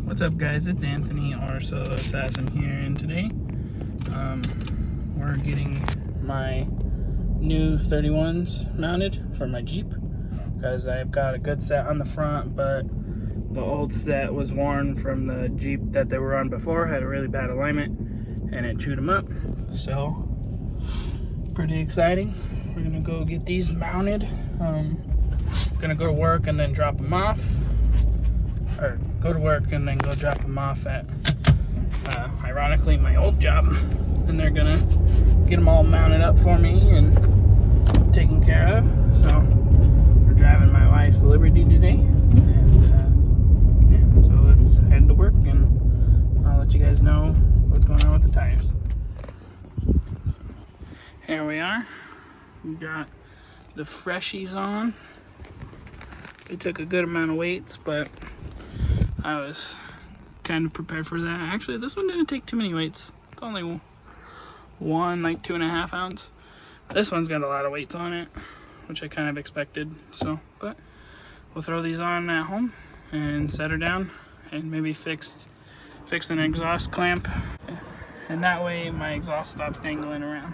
What's up, guys? It's Anthony, our solo assassin here, and today we're getting my new 31s mounted for my Jeep because I've got a good set on the front, but the old set was worn from the Jeep that they were on before, had a really bad alignment, and it chewed them up. So, pretty exciting. We're gonna go get these mounted. Gonna go to work and then drop them off. Or go to work and then go drop them off at, ironically, my old job. And they're gonna get them all mounted up for me and taken care of. So we're driving my wife's Liberty today, and yeah. So let's head to work, and I'll let you guys know what's going on with the tires. So, here we are. We got the freshies on. They took a good amount of weights, but I was kind of prepared for that. Actually, this one didn't take too many weights. It's only one, like 2.5 ounce. This one's got a lot of weights on it, which I kind of expected. So, but we'll throw these on at home and set her down, and maybe fix an exhaust clamp, and that way my exhaust stops dangling around.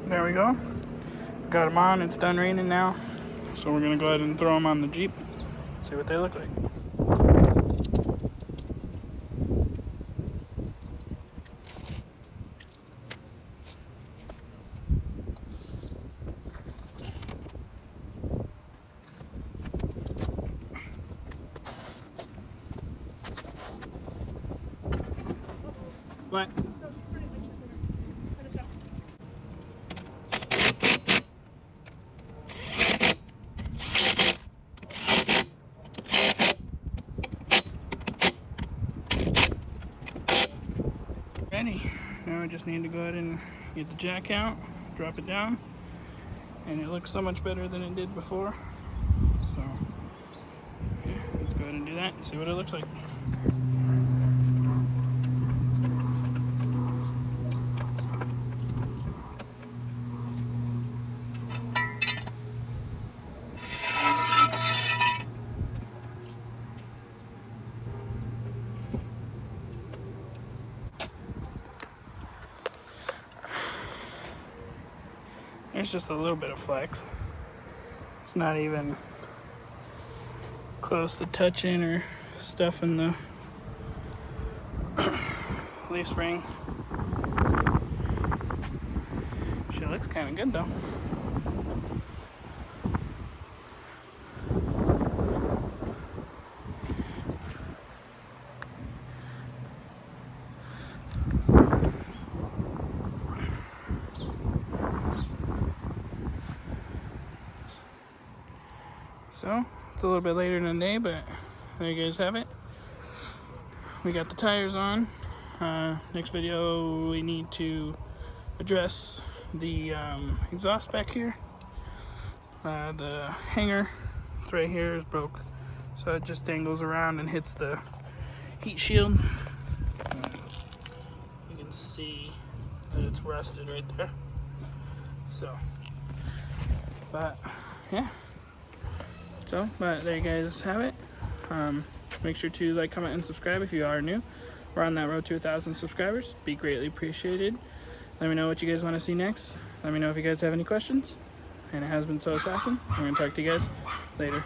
There we go. Got them on. It's done raining now, so we're gonna go ahead and throw them on the Jeep, see what they look like. What? Ready. Now we just need to go ahead and get the jack out, drop it down, and it looks so much better than it did before. So yeah, let's go ahead and do that and see what it looks like. There's just a little bit of flex. It's not even close to touching or stuffing the leaf spring. She looks kind of good though. So, it's a little bit later in the day, but there you guys have it. We got the tires on. Next video, we need to address the exhaust back here. The hanger, it's right here, is broke. So it just dangles around and hits the heat shield. You can see that it's rusted right there. So, but yeah. But there you guys have it. Make sure to like, comment, and subscribe if you are new. We're on that road to 1,000 subscribers. Be greatly appreciated. Let me know what you guys want to see next. Let me know if you guys have any questions. and it has been So Assassin. I'm going to talk to you guys later.